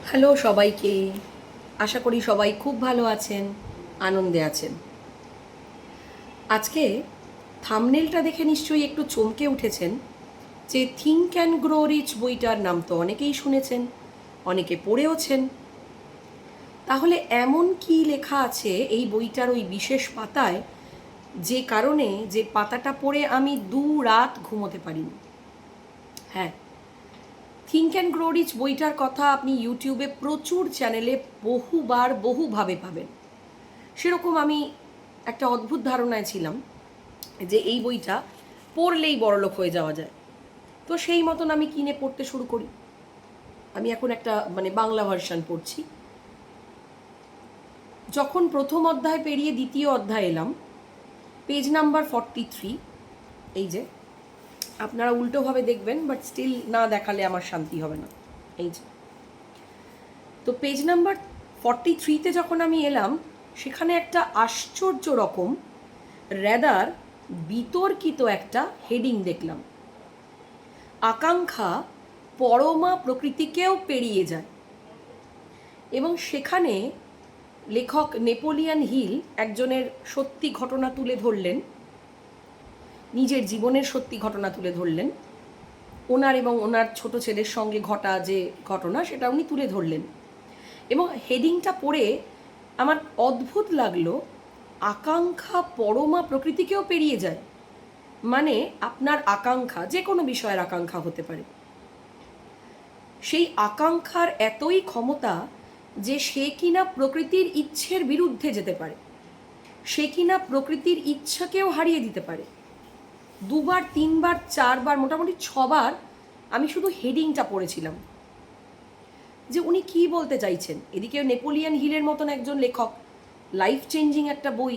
Hello সবাইকে, আশা করি সবাই খুব ভালো আছেন, আনন্দে আছেন। আজকে থাম্বনেলটা দেখে নিশ্চয়ই একটু চমকে উঠেছেন যে থিঙ্ক অ্যান্ড গ্রো রিচ বইটার নাম তো অনেকেই শুনেছেন, অনেকে পড়েওছেন। তাহলে এমন কি লেখা আছে এই বইটার ওই বিশেষ পাতায় যে কারণে যে পাতাটা পড়ে আমি 2 রাত ঘুমোতে পারিনি? হ্যাঁ, থিঙ্ক অ্যান্ড গ্রো রিচ বইটার কথা আপনি ইউটিউবে প্রচুর চ্যানেলে বহুবার বহুভাবে পাবেন। সেরকম আমি একটা অদ্ভুত ধারণায় ছিলাম যে এই বইটা পড়লেই বড়লোক হয়ে যাওয়া যায়। তো সেই মতন আমি কিনে পড়তে শুরু করি। আমি এখন একটা বাংলা ভার্সন পড়ছি। যখন প্রথম অধ্যায় পেরিয়ে দ্বিতীয় অধ্যায় এলাম, পেজ নাম্বার 43, এই যে আপনারা উল্টোভাবে দেখবেন, বাট স্টিল না দেখালে আমার শান্তি হবে না। এই যে, তো পেজ নাম্বার 43-তে যখন আমি এলাম, সেখানে একটা আশ্চর্য রকম রেদার বিতর্কিত একটা হেডিং দেখলাম, আকাঙ্ক্ষা পরমা প্রকৃতিকেও পেরিয়ে যায়। এবং সেখানে লেখক নেপোলিয়ান হিল একজনের সত্যি ঘটনা তুলে ধরলেন, নিজের জীবনের সত্যি ঘটনা তুলে ধরলেন। ওনার এবং ওনার ছোট ছেলের সঙ্গে ঘটা যে ঘটনা সেটা উনি তুলে ধরলেন। এবং হেডিংটা পড়ে আমার অদ্ভুত লাগলো, আকাঙ্ক্ষা পরমা প্রকৃতিকেও পেরিয়ে যায়। মানে আপনার আকাঙ্ক্ষা, যে কোনো বিষয়ের আকাঙ্ক্ষা হতে পারে, সেই আকাঙ্ক্ষার এতই ক্ষমতা যে সে কিনা প্রকৃতির ইচ্ছের বিরুদ্ধে যেতে পারে, সে কিনা প্রকৃতির ইচ্ছাকেও হারিয়ে দিতে পারে। 2বার 3বার 4বার মোটামুটি 6বার আমি শুধু হেডিংটা পড়েছিলাম যে উনি কি বলতে চাইছেন। এদিকে নেপোলিয়ান হিলের মতন একজন লেখক, লাইফ চেঞ্জিং একটা বই,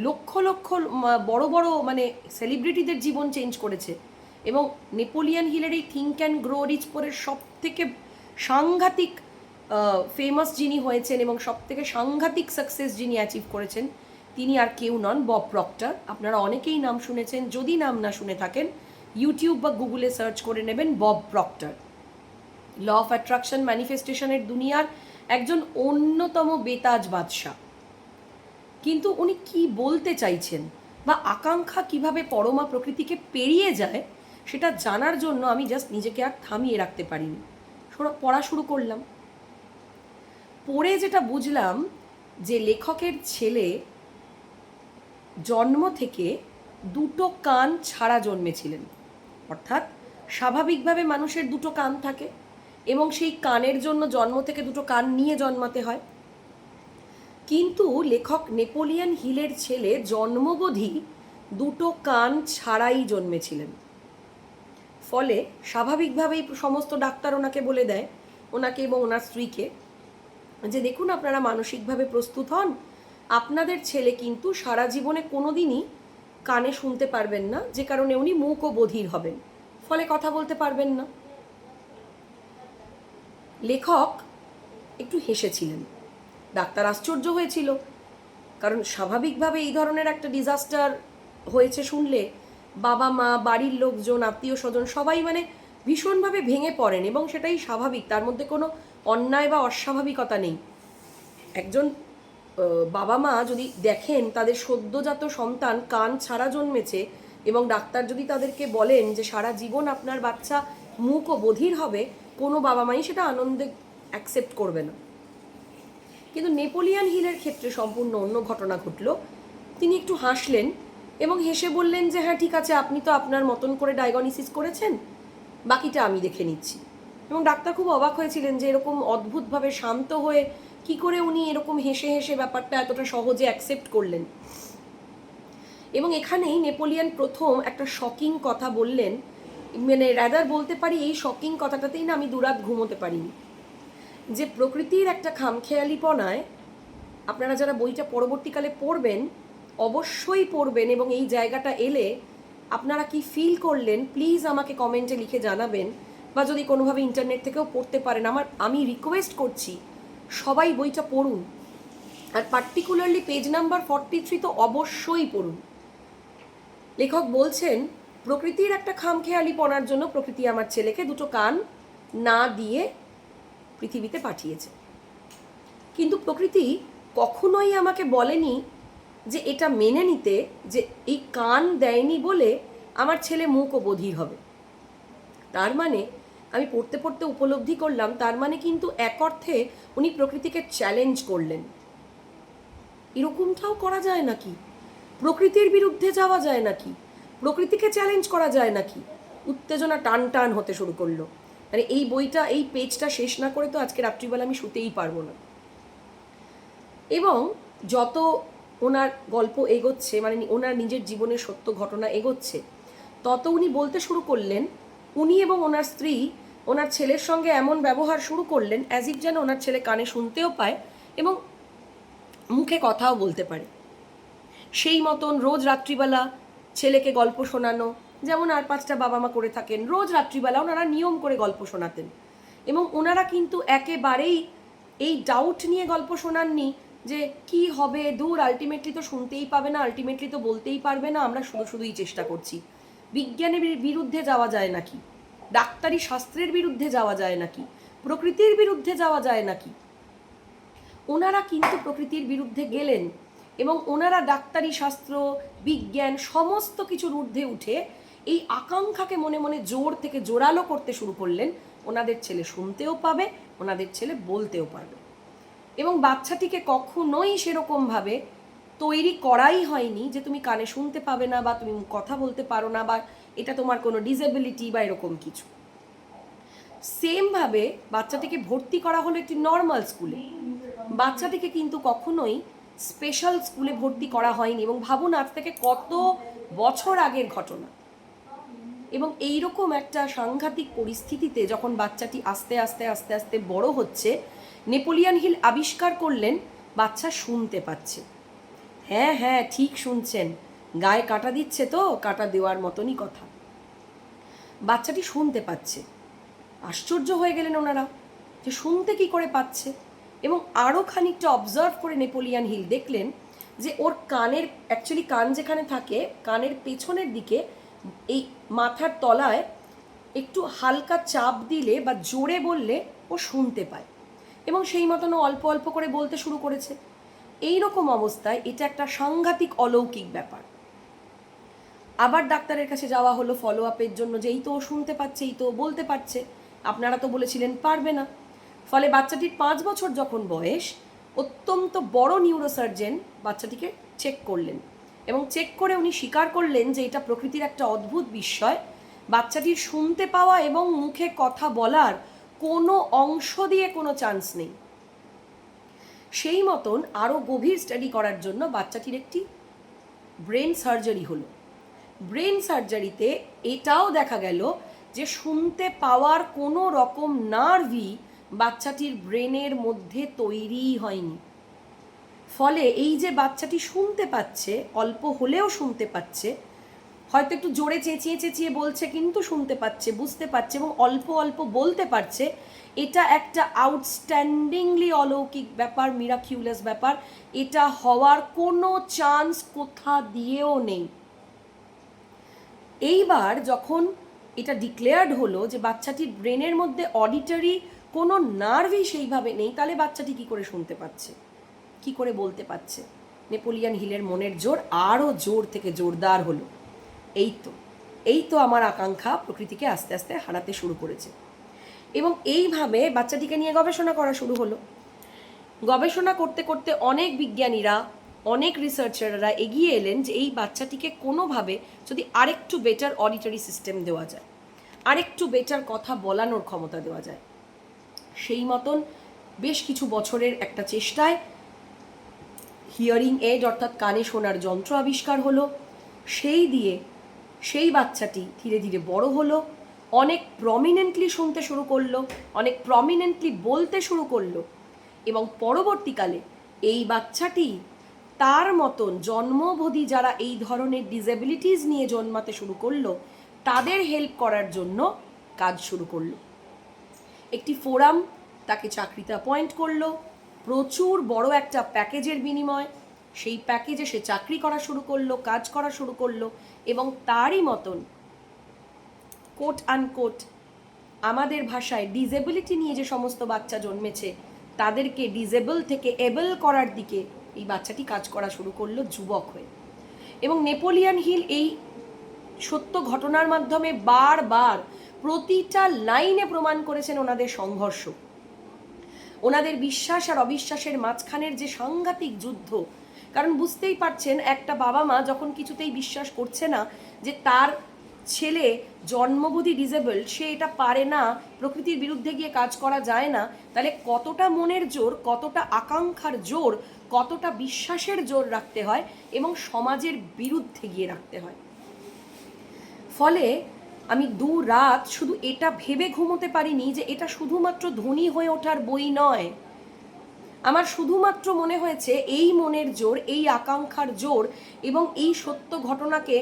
লক্ষ লক্ষ বড় বড় সেলিব্রিটিদের জীবন চেঞ্জ করেছে। এবং নেপোলিয়ান হিলের এই থিঙ্ক অ্যান্ড গ্রো রিচ পরে সব থেকে সাংঘাতিক ফেমাস যিনি হয়েছেন এবং সব থেকে সাংঘাতিক সাকসেস যিনি অ্যাচিভ করেছেন, তিনি আর কেউ নন, বব প্রক্টর। আপনারা অনেকেই নাম শুনেছেন, যদি নাম না শুনে থাকেন ইউটিউব বা গুগলে সার্চ করে নেবেন Bob Proctor. Law of attraction ম্যানিফেস্টেশনের দুনিয়ার একজন অন্যতম বেতাজ বাদশা। কিন্তু উনি কি বলতে চাইছেন বা আকাঙ্ক্ষা কিভাবে পরমা প্রকৃতিকে পেরিয়ে যায় সেটা জানার জন্য আমি জাস্ট নিজেকে আর থামিয়ে রাখতে পারিনি, পড়া শুরু করলাম। পড়ে যেটা বুঝলাম যে লেখকের ছেলে জন্ম থেকে 2টো কান ছাড়া জন্মেছিলেন। অর্থাৎ স্বাভাবিকভাবে মানুষের 2টো কান থাকে এবং সেই কানের জন্য জন্ম থেকে 2টো কান নিয়ে জন্মাতে হয়। কিন্তু লেখক নেপোলিয়ান হিলের ছেলে জন্মবোধি 2টো কান ছাড়াই জন্মেছিলেন। ফলে স্বাভাবিকভাবেই সমস্ত ডাক্তার ওনাকে বলে দেয়, ওনাকে এবং ওনার স্ত্রীকে, যে দেখুন আপনারা মানসিকভাবে প্রস্তুত হন, আপনাদের ছেলে কিন্তু সারা জীবনে কোনোদিনই কানে শুনতে পারবেন না, যে কারণে উনি মূক ও বধির হবেন, ফলে কথা বলতে পারবেন না। লেখক একটু হেসেছিলেন, ডাক্তার আশ্চর্য হয়েছিল, কারণ স্বাভাবিকভাবে এই ধরনের একটা ডিজাস্টার হয়েছে শুনলে বাবা মা, বাড়ির লোকজন, আত্মীয় স্বজন সবাই ভীষণভাবে ভেঙে পড়েন এবং সেটাই স্বাভাবিক, তার মধ্যে কোনো অন্যায় বা অস্বাভাবিকতা নেই। একজন বাবা মা যদি দেখেন তাদের সদ্যজাত সন্তান কান ছাড়া জন্মেছে এবং ডাক্তার যদি তাদেরকে বলেন যে সারা জীবন আপনার বাচ্চা মূক ও বধির হবে, কোনো বাবা মাই সেটা আনন্দে অ্যাকসেপ্ট করবে না। কিন্তু নেপোলিয়ান হিলের ক্ষেত্রে সম্পূর্ণ অন্য ঘটনা ঘটল। তিনি একটু হাসলেন এবং হেসে বললেন যে হ্যাঁ ঠিক আছে, আপনি তো আপনার মতন করে ডায়াগনোসিস করেছেন, বাকিটা আমি দেখে নিচ্ছি। এবং ডাক্তার খুব অবাক হয়েছিলেন যে এরকম অদ্ভুতভাবে শান্ত হয়ে কি করে উনি এরকম হেসে হেসে ব্যাপারটা এতটা সহজে অ্যাকসেপ্ট করলেন। এবং এখানেই নেপোলিয়ান প্রথম একটা শকিং কথা বললেন, রাদার বলতে পারি এই শকিং কথাটাতেই না আমি 2 রাত ঘুমোতে পারিনি। যে প্রকৃতির একটা খামখেয়ালিপনায় আপনারা যারা বইটা পরবর্তীকালে পড়বেন অবশ্যই পড়বেন, এবং এই জায়গাটা এলে আপনারা কি ফিল করলেন প্লিজ আমাকে কমেন্টে লিখে জানাবেন, বা যদি কোনোভাবে ইন্টারনেট থেকেও পড়তে পারেন আমি রিকোয়েস্ট করছি সবাই বইটা পড়ুন। আর পার্টিকুলারলি পেজ নাম্বার 43 তো অবশ্যই পড়ুন। লেখক বলছেন প্রকৃতির একটা খামখেয়ালিপনার জন্য প্রকৃতি আমার ছেলেকে 2টো কান না দিয়ে পৃথিবীতে পাঠিয়েছে। কিন্তু প্রকৃতি কখনোই আমাকে বলেনি যে এটা মেনে নিতে যে এই কান দেয়নি বলে আমার ছেলে মূক ও বধির হবে। তার মানে আমি পড়তে পড়তে উপলব্ধি করলাম, তার মানে কিন্তু এক অর্থে উনি প্রকৃতিকে চ্যালেঞ্জ করলেন। এরকমটাও করা যায় নাকি? প্রকৃতির বিরুদ্ধে যাওয়া যায় নাকি? প্রকৃতিকে চ্যালেঞ্জ করা যায় নাকি? উত্তেজনা টান টান হতে শুরু করলো। মানে এই বইটা, এই পেজটা শেষ না করে তো আজকে রাত্রিবেলা আমি শুতেই পারবো না। এবং যত ওনার গল্প এগোচ্ছে, মানে ওনার নিজের জীবনের সত্য ঘটনা এগোচ্ছে, তত উনি বলতে শুরু করলেন উনি এবং ওনার স্ত্রী ওনার ছেলের সঙ্গে এমন ব্যবহার শুরু করলেন অ্যাজ ইফ যেন ওনার ছেলে কানে শুনতেও পায় এবং মুখে কথাও বলতে পারে। সেই মতন রোজ রাত্রিবেলা ছেলেকে গল্প শোনানো, যেমন আর 5টা বাবা মা করে থাকেন, রোজ রাত্রিবেলা ওনারা নিয়ম করে গল্প শোনাতেন। এবং ওনারা কিন্তু একেবারেই এই ডাউট নিয়ে গল্প শোনাননি যে কি হবে, দূর, আলটিমেটলি তো শুনতেই পাবে না, আলটিমেটলি তো বলতেই পারবে না, আমরা শুধুই চেষ্টা করছি। বিজ্ঞানের বিরুদ্ধে যাওয়া যায় নাকি? ডাক্তারি শাস্ত্রের বিরুদ্ধে যাওয়া যায় নাকি? প্রকৃতির বিরুদ্ধে যাওয়া যায় নাকি? ওনারা কিন্তু প্রকৃতির বিরুদ্ধে গেলেন এবং ওনারা ডাক্তারি শাস্ত্র, বিজ্ঞান সমস্ত কিছুর ঊর্ধ্বে উঠে এই আকাঙ্ক্ষাকে মনে মনে জোর থেকে জোরালো করতে শুরু করলেন। ওনাদের ছেলে শুনতেও পাবে, ওনাদের ছেলে বলতেও পারবে। এবং বাচ্চাটিকে কখনোই সেরকমভাবে তৈরি করাই হয়নি যে তুমি কানে শুনতে পাবে না বা তুমি কথা বলতে পারো না বা এটা তোমার কোনো ডিসেবিলিটি বা এরকম কিছু। সেমভাবে বাচ্চাটিকে ভর্তি করা হলো একটি নর্মাল স্কুলে। বাচ্চাটিকে কিন্তু কখনোই স্পেশাল স্কুলে ভর্তি করা হয়নি। এবং ভাবুন, আজ থেকে কত বছর আগের ঘটনা। এবং এইরকম একটা সাংঘাতিক পরিস্থিতিতে যখন বাচ্চাটি আস্তে আস্তে আস্তে আস্তে বড় হচ্ছে, নেপোলিয়ান হিল আবিষ্কার করলেন বাচ্চা শুনতে পাচ্ছে। হ্যাঁ হ্যাঁ, ঠিক শুনছেন, গায়ে কাঁটা দিচ্ছে তো, কাঁটা দেওয়ার মতনই কথা। বাচ্চাটি শুনতে পাচ্ছে। আশ্চর্য হয়ে গেলেন ওনারা যে শুনতে কি করে পাচ্ছে। এবং আরও খানিকটা অবজার্ভ করে নেপোলিয়ান হিল দেখলেন যে ওর কানের, অ্যাকচুয়ালি কান যেখানে থাকে, কানের পেছনের দিকে এই মাথার তলায় একটু হালকা চাপ দিলে বা জোরে বললে ও শুনতে পায় এবং সেই মতন অল্প অল্প করে বলতে শুরু করেছে। এই রকম অবস্থায় এটা একটা সাংঘাতিক অলৌকিক ব্যাপার। আবার ডাক্তারের কাছে যাওয়া হলো ফলো আপের জন্য, যে এই তো শুনতে পাচ্ছে, এই তো বলতে পারছে, আপনারা তো বলেছিলেন পারবে না। ফলে বাচ্চাটির 5 বছর যখন বয়স, অত্যন্ত বড় নিউরোসার্জেন বাচ্চাটিকে চেক করলেন এবং চেক করে উনি স্বীকার করলেন যে এটা প্রকৃতির একটা অদ্ভুত বিস্ময়। বাচ্চাটির শুনতে পাওয়া এবং মুখে কথা বলার কোনো অংশ দিয়ে কোনো চান্স নেই। সেই মতন আরও গভীর স্টাডি করার জন্য বাচ্চাটির একটি ব্রেন সার্জারি হলো। ব্রেন সার্জারিতে এটাও দেখা গেল যে শুনতে পাওয়ার কোনো রকম নার্ভই বাচ্চাটির ব্রেনের মধ্যে তৈরিই হয়নি। ফলে এই যে বাচ্চাটি শুনতে পাচ্ছে, অল্প হলেও শুনতে পাচ্ছে, হয়তো একটু জোরে চেঁচিয়ে চেঁচিয়ে বলছে কিন্তু শুনতে পাচ্ছে, বুঝতে পারছে এবং অল্প অল্প বলতে পারছে, এটা একটা আউটস্ট্যান্ডিংলি অলৌকিক ব্যাপার, মিরাকিউলাস ব্যাপার। এটা হওয়ার কোনো চান্স কোথা দিয়েও নেই। এইবার যখন এটা ডিক্লেয়ার্ড হলো যে বাচ্চাটির ব্রেনের মধ্যে অডিটরি কোনো নার্ভই সেইভাবে নেই, তাহলে বাচ্চাটি কি করে শুনতে পাচ্ছে, কি করে বলতে পারছে? নেপোলিয়ান হিলের মনের জোর আরও জোর থেকে জোরদার হলো। এই তো আমার আকাঙ্ক্ষা প্রকৃতিকে আস্তে আস্তে হারাতে শুরু করেছে। এবং এইভাবে বাচ্চাটিকে নিয়ে গবেষণা করা শুরু হলো। গবেষণা করতে করতে অনেক বিজ্ঞানীরা, অনেক রিসার্চাররা এগিয়ে এলেন যে এই বাচ্চাটিকে কোনোভাবে যদি আরেকটু বেটার অডিটরি সিস্টেম দেওয়া যায়, আরেকটু বেটার কথা বলানোর ক্ষমতা দেওয়া যায়। সেই মতন বেশ কিছু বছরের একটা চেষ্টায় হিয়ারিং এড অর্থাৎ কানে শোনার যন্ত্র আবিষ্কার হলো। সেই দিয়ে সেই বাচ্চাটি ধীরে ধীরে বড় হলো, অনেক প্রমিনেন্টলি শুনতে শুরু করলো, অনেক প্রমিনেন্টলি বলতে শুরু করলো এবং পরবর্তীকালে এই বাচ্চাটি তার মতন জন্মভোদী যারা এই ধরনের ডিসেবিলিটিস নিয়ে জন্মাতে শুরু করলো তাদের হেল্প করার জন্য কাজ শুরু করলো। একটি ফোরাম তাকে চাকরিতে অ্যাপয়েন্ট করলো, প্রচুর বড় একটা প্যাকেজের বিনিময়। সেই প্যাকেজে সে চাকরি করা শুরু করলো, কাজ করা শুরু করলো এবং তারই মতন কোট আনকোট আমাদের ভাষায় ডিসেবিলিটি নিয়ে যে সমস্ত বাচ্চা জন্মেছে তাদেরকে ডিসেবল থেকে এবল করার দিকে এই বাচ্চাটি কাজ করা শুরু করলো যুবক হয়ে। এবং নেপোলিয়ান হিল এই সত্য ঘটনার মাধ্যমে বারবার প্রতিটা লাইনে প্রমাণ করেছেন ওনাদের সংঘর্ষ, ওনাদের বিশ্বাস আর অবিশ্বাসের মাঝখানের যে সাংঘাতিক যুদ্ধ। কারণ বুঝতেই পারছেন, একটা বাবা মা যখন কিছুতেই বিশ্বাস করছে না যে তার ছেলে জন্মবধি ডিসেবল, সে এটা পারে না, প্রকৃতির বিরুদ্ধে গিয়ে কাজ করা যায় না, তাহলে কতটা মনের জোর, কতটা আকাঙ্ক্ষার জোর, কতটা বিশ্বাসের জোর রাখতে হয় এবং সমাজের বিরুদ্ধে গিয়ে রাখতে হয়। ফলে আমি 2 রাত শুধু এটা ভেবে ঘুমোতে পারিনি যে এটা শুধুমাত্র ধনী হয়ে ওঠার বই নয়। আমার শুধুমাত্র মনে হয়েছে এই মনের জোর, এই আকাঙ্ক্ষার জোর এবং এই সত্য ঘটনাকে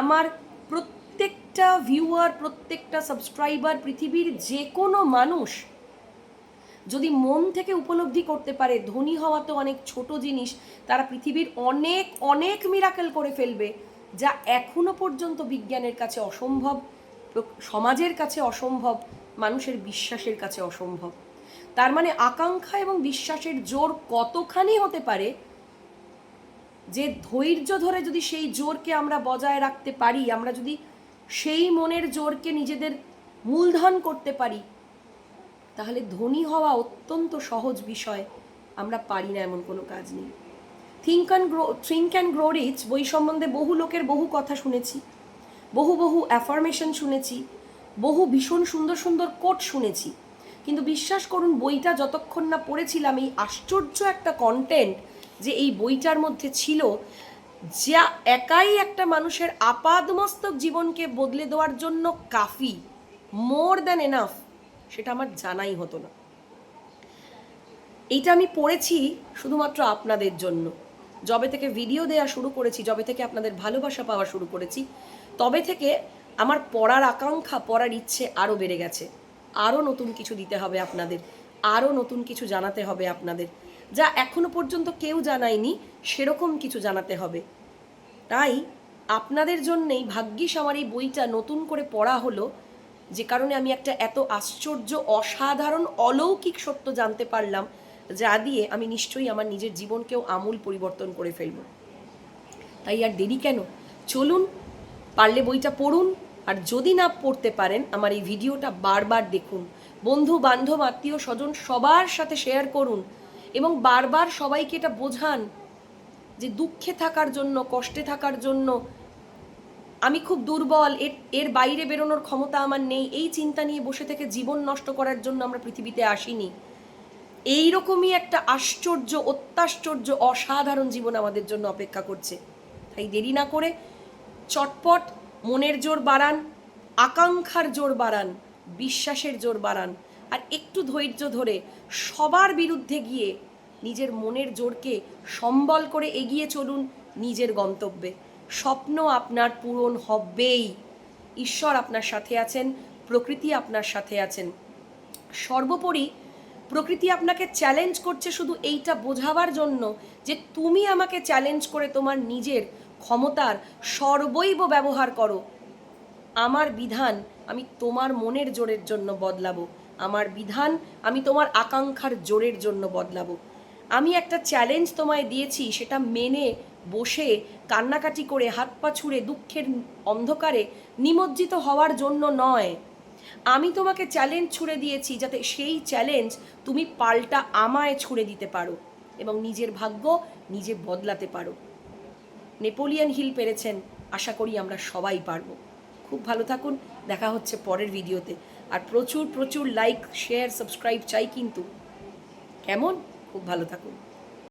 আমার প্রত্যেকটা ভিউয়ার, প্রত্যেকটা সাবস্ক্রাইবার, পৃথিবীর যে কোনো মানুষ যদি মন থেকে উপলব্ধি করতে পারে ধনী হওয়া তো অনেক ছোট জিনিস, তারা পৃথিবীর অনেক অনেক মিরাকেল করে ফেলবে, যা এখনো পর্যন্ত বিজ্ঞানের কাছে অসম্ভব, সমাজের কাছে অসম্ভব, মানুষের বিশ্বাসের কাছে অসম্ভব। তার মানে আকাঙ্ক্ষা এবং বিশ্বাসের জোর কতখানি হতে পারে যে ধৈর্য ধরে যদি সেই জোরকে আমরা বজায় রাখতে পারি, আমরা যদি সেই মনের জোরকে নিজেদের মূলধন করতে পারি, তাহলে ধনী হওয়া অত্যন্ত সহজ বিষয়। আমরা পারি না এমন কোনো কাজ নেই। থিঙ্ক অ্যান্ড গ্রো রিচ বই সম্বন্ধে বহু লোকের বহু কথা শুনেছি, বহু অ্যাফার্মেশন শুনেছি, বহু ভীষণ সুন্দর সুন্দর কোট শুনেছি, কিন্তু বিশ্বাস করুন বইটা যতক্ষণ না পড়েছিলাম, এই আশ্চর্য একটা কন্টেন্ট যে এই বইটার মধ্যে ছিল, যা একাই একটা মানুষের আপাদমস্তক জীবনকে বদলে দেওয়ার জন্য কাফি, মোর দ্যান এনাফ, সেটা আমার জানাই হতো না। এইটা আমি পড়েছি শুধুমাত্র আপনাদের জন্য। যবে থেকে ভিডিও দেওয়া শুরু করেছি, যবে থেকে আপনাদের ভালোবাসা পাওয়া শুরু করেছি, তবে থেকে আমার পড়ার আকাঙ্ক্ষা, পড়ার ইচ্ছে আরও বেড়ে গেছে। আরও নতুন কিছু দিতে হবে আপনাদের, আরও নতুন কিছু জানাতে হবে আপনাদের, যা এখনো পর্যন্ত কেউ জানায়নি, সেরকম কিছু জানাতে হবে। তাই আপনাদের জন্যেই ভাগ্যিস আমার এই বইটা নতুন করে পড়া হলো, যে কারণে আমি একটা এত আশ্চর্য, অসাধারণ, অলৌকিক সত্য জানতে পারলাম, যা দিয়ে আমি নিশ্চয়ই আমার নিজের জীবনকেও আমূল পরিবর্তন করে ফেলব। তাই আর দেরি কেন, চলুন পারলে বইটা পড়ুন, আর যদি না পড়তে পারেন আমার এই ভিডিওটা বারবার দেখুন, বন্ধু বান্ধব আত্মীয় স্বজন সবার সাথে শেয়ার করুন এবং বারবার সবাইকে এটা বোঝান যে দুঃখে থাকার জন্য, কষ্টে থাকার জন্য আমি খুব দুর্বল, এর বাইরে বেরোনোর ক্ষমতা আমার নেই, এই চিন্তা নিয়ে বসে থেকে জীবন নষ্ট করার জন্য আমরা পৃথিবীতে আসিনি। এইরকমই একটা আশ্চর্য, অত্যাশ্চর্য, অসাধারণ জীবন আমাদের জন্য অপেক্ষা করছে। তাই দেরি না করে চটপট মনের জোর বাড়ান, আকাঙ্ক্ষার জোর বাড়ান, বিশ্বাসের জোর বাড়ান, আর একটু ধৈর্য ধরে সবার বিরুদ্ধে গিয়ে নিজের মনের জোরকে সম্বল করে এগিয়ে চলুন নিজের গন্তব্যে। স্বপ্ন আপনার পূরণ হবেই। ঈশ্বর আপনার সাথে আছেন, প্রকৃতি আপনার সাথে আছেন। সর্বোপরি প্রকৃতি আপনাকে চ্যালেঞ্জ করছে শুধু এইটা বোঝাবার জন্য যে তুমি আমাকে চ্যালেঞ্জ করে তোমার নিজের ক্ষমতার সর্বৈব ব্যবহার করো। আমার বিধান আমি তোমার মনের জোরের জন্য বদলাবো, আমার বিধান আমি তোমার আকাঙ্ক্ষার জোরের জন্য বদলাবো। আমি একটা চ্যালেঞ্জ তোমায় দিয়েছি, সেটা মেনে বসে কান্নাকাটি করে হাত পা ছুঁড়ে দুঃখের অন্ধকারে নিমজ্জিত হওয়ার জন্য নয়। আমি তোমাকে চ্যালেঞ্জ ছুঁড়ে দিয়েছি যাতে সেই চ্যালেঞ্জ তুমি পাল্টা আমায় ছুঁড়ে দিতে পারো এবং নিজের ভাগ্য নিজে বদলাতে পারো। নেপোলিয়ান হিল পেরেছেন, আশা করি আমরা সবাই পারবো। খুব ভালো থাকুন, দেখা হচ্ছে পরের ভিডিওতে। আর প্রচুর প্রচুর লাইক, শেয়ার, সাবস্ক্রাইব চাই কিন্তু, কেমন? খুব ভালো থাকুন।